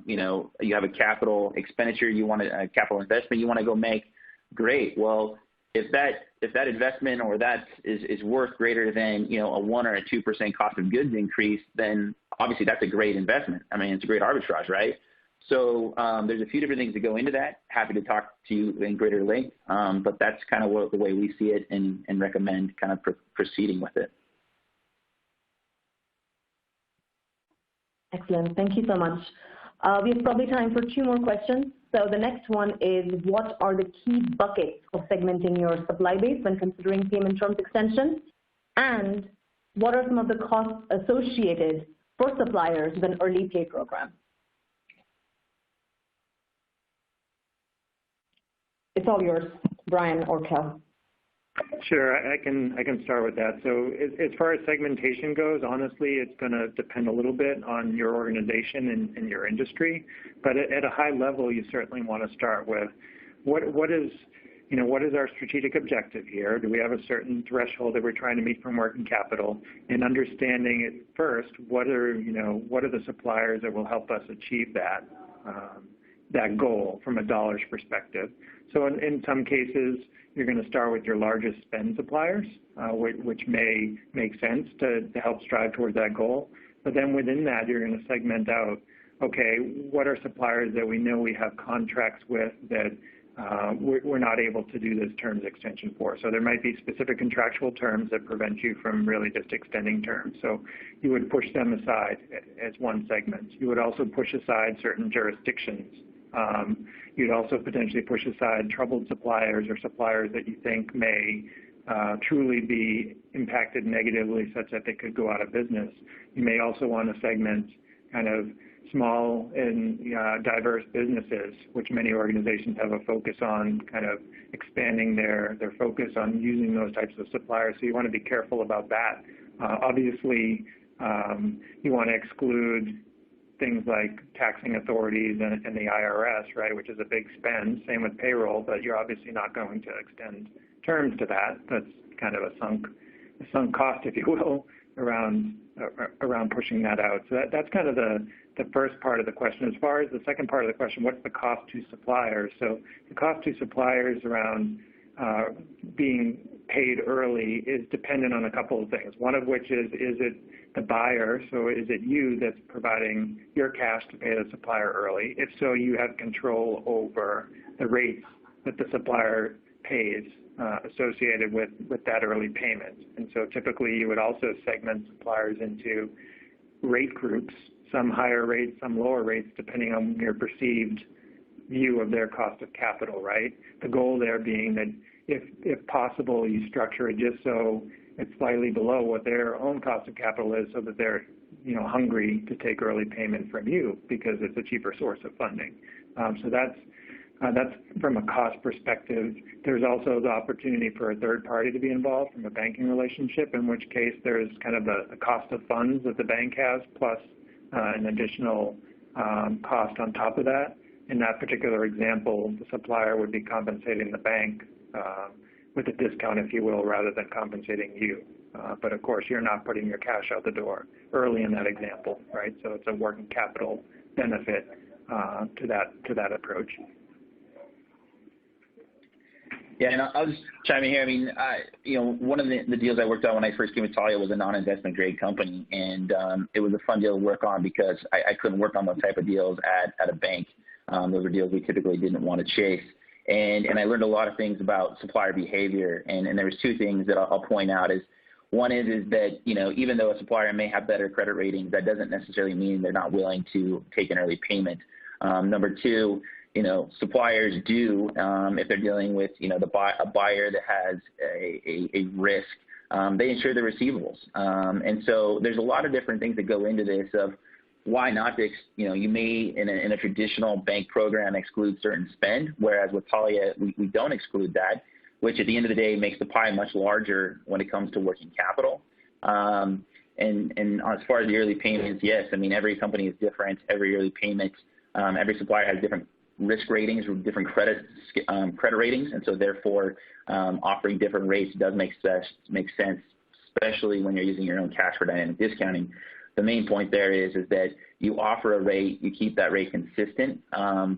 you have a capital expenditure a capital investment you want to go make, great. Well, if that investment or that is worth greater than a 1 or a 2% cost of goods increase, then obviously that's a great investment. I mean, it's a great arbitrage, right? So there's a few different things that go into that. Happy to talk to you in greater length, but that's kind of the way we see it and recommend kind of proceeding with it. Excellent. Thank you so much. We have probably time for 2 more questions. So the next one is, what are the key buckets of segmenting your supply base when considering payment terms extension? And what are some of the costs associated for suppliers with an early pay program? It's all yours, Brian or Kel. Sure, I can start with that. So as far as segmentation goes, honestly, it's going to depend a little bit on your organization and your industry. But at a high level, you certainly want to start with what is our strategic objective here? Do we have a certain threshold that we're trying to meet from working capital? And understanding it first, what are the suppliers that will help us achieve that goal from a dollars perspective? So in some cases, you're going to start with your largest spend suppliers, which may make sense to help strive towards that goal. But then within that, you're going to segment out, okay, what are suppliers that we know we have contracts with that we're not able to do this terms extension for? So there might be specific contractual terms that prevent you from really just extending terms. So you would push them aside as one segment. You would also push aside certain jurisdictions. You'd also potentially push aside troubled suppliers or suppliers that you think may truly be impacted negatively such that they could go out of business. You may also want to segment kind of small and diverse businesses, which many organizations have a focus on, kind of expanding their focus on using those types of suppliers. So you want to be careful about that. Obviously, you want to exclude things like taxing authorities and the IRS, right, which is a big spend. Same with payroll, but you're obviously not going to extend terms to that. That's kind of a sunk cost, if you will, around pushing that out. So that's kind of the first part of the question. As far as the second part of the question, what's the cost to suppliers? So the cost to suppliers around being paid early is dependent on a couple of things. One of which is it the buyer? So is it you that's providing your cash to pay the supplier early? If so, you have control over the rates that the supplier pays associated with that early payment. And so typically you would also segment suppliers into rate groups, some higher rates, some lower rates, depending on your perceived view of their cost of capital, right? The goal there being that if possible, you structure it just so it's slightly below what their own cost of capital is, so that they're hungry to take early payment from you because it's a cheaper source of funding. So that's from a cost perspective. There's also the opportunity for a third party to be involved from a banking relationship, in which case there's kind of a cost of funds that the bank has plus an additional cost on top of that. In that particular example, the supplier would be compensating the bank with a discount, if you will, rather than compensating you. But of course, you're not putting your cash out the door early in that example, right? So it's a working capital benefit to that approach. Yeah, and I'll just chime in here. I mean, one of the deals I worked on when I first came to Taulia was a non-investment grade company, and it was a fun deal to work on because I couldn't work on those type of deals at a bank. Those were deals we typically didn't want to chase. And I learned a lot of things about supplier behavior, and there was two things that I'll point out. One is that, even though a supplier may have better credit ratings, that doesn't necessarily mean they're not willing to take an early payment. Number two, suppliers do, if they're dealing with, a buyer that has a risk, they insure the receivables. And so there's a lot of different things that go into this of why not to, you may in a traditional bank program exclude certain spend, whereas with Taulia, we don't exclude that, which at the end of the day makes the pie much larger when it comes to working capital. And as far as the early payments, yes, I mean, every company is different. Every early payment, every supplier has different risk ratings or different credit ratings, and so therefore offering different rates does make sense, especially when you're using your own cash for dynamic discounting. The main point there is that you offer a rate, you keep that rate consistent,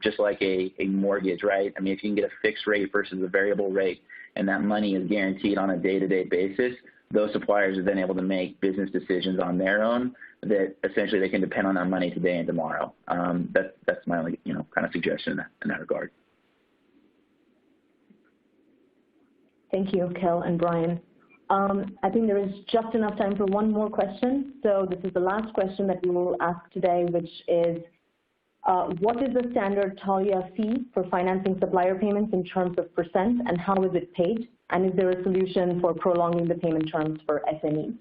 just like a mortgage, right? I mean, if you can get a fixed rate versus a variable rate, and that money is guaranteed on a day-to-day basis, those suppliers are then able to make business decisions on their own that essentially they can depend on that money today and tomorrow. That's my only, kind of suggestion in that regard. Thank you, Kel and Brian. I think there is just enough time for one more question. So this is the last question that we will ask today, which is, what is the standard Taulia fee for financing supplier payments in terms of percent, and how is it paid? And is there a solution for prolonging the payment terms for SMEs?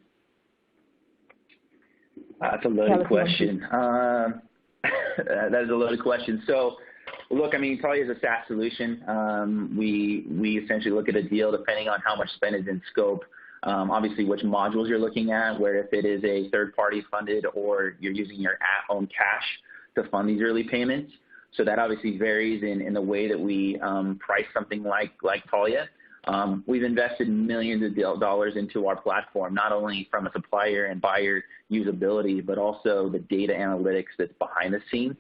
That's a loaded question. That is a loaded question. So, look, I mean, Taulia is a SaaS solution. We essentially look at a deal depending on how much spend is in scope. Obviously, which modules you're looking at, where if it is a third-party funded or you're using your at-home cash to fund these early payments. So that obviously varies in the way that we price something like Taulia. We've invested millions of dollars into our platform, not only from a supplier and buyer usability, but also the data analytics that's behind the scenes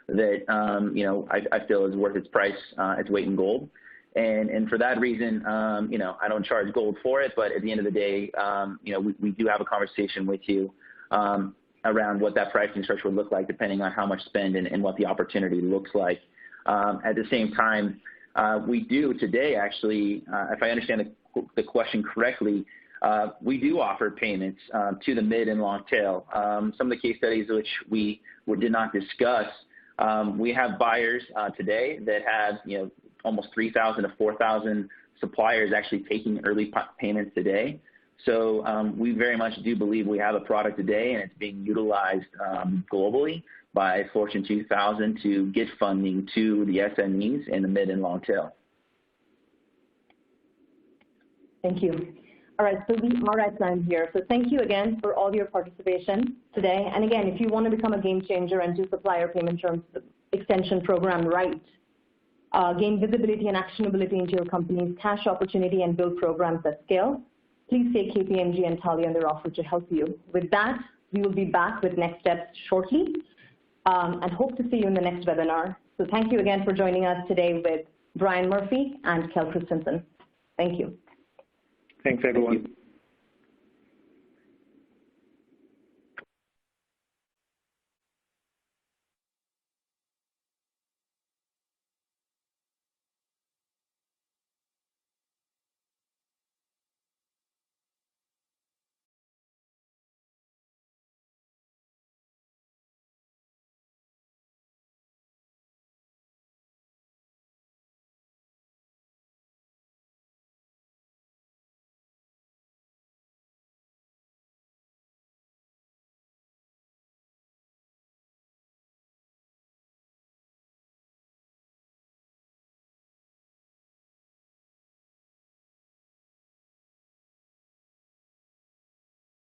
that, I feel is worth its price, its weight in gold. And for that reason, I don't charge gold for it, but at the end of the day, we do have a conversation with you around what that pricing structure would look like depending on how much spend and what the opportunity looks like. At the same time, we do today actually, if I understand the question correctly, we do offer payments to the mid and long tail. Some of the case studies which we did not discuss, we have buyers today that have almost 3,000 to 4,000 suppliers actually taking early payments today. So we very much do believe we have a product today, and it's being utilized globally by Fortune 2000 to get funding to the SMEs in the mid and long tail. Thank you. All right, so we are at time here. So thank you again for all your participation today. And again, if you want to become a game changer and do supplier payment terms extension program right, gain visibility and actionability into your company's cash opportunity and build programs at scale, please take KPMG and Taulia and their offer to help you. With that, we will be back with next steps shortly and hope to see you in the next webinar. So thank you again for joining us today with Brian Murphy and Kel Christensen. Thank you. Thanks, everyone. Thank you.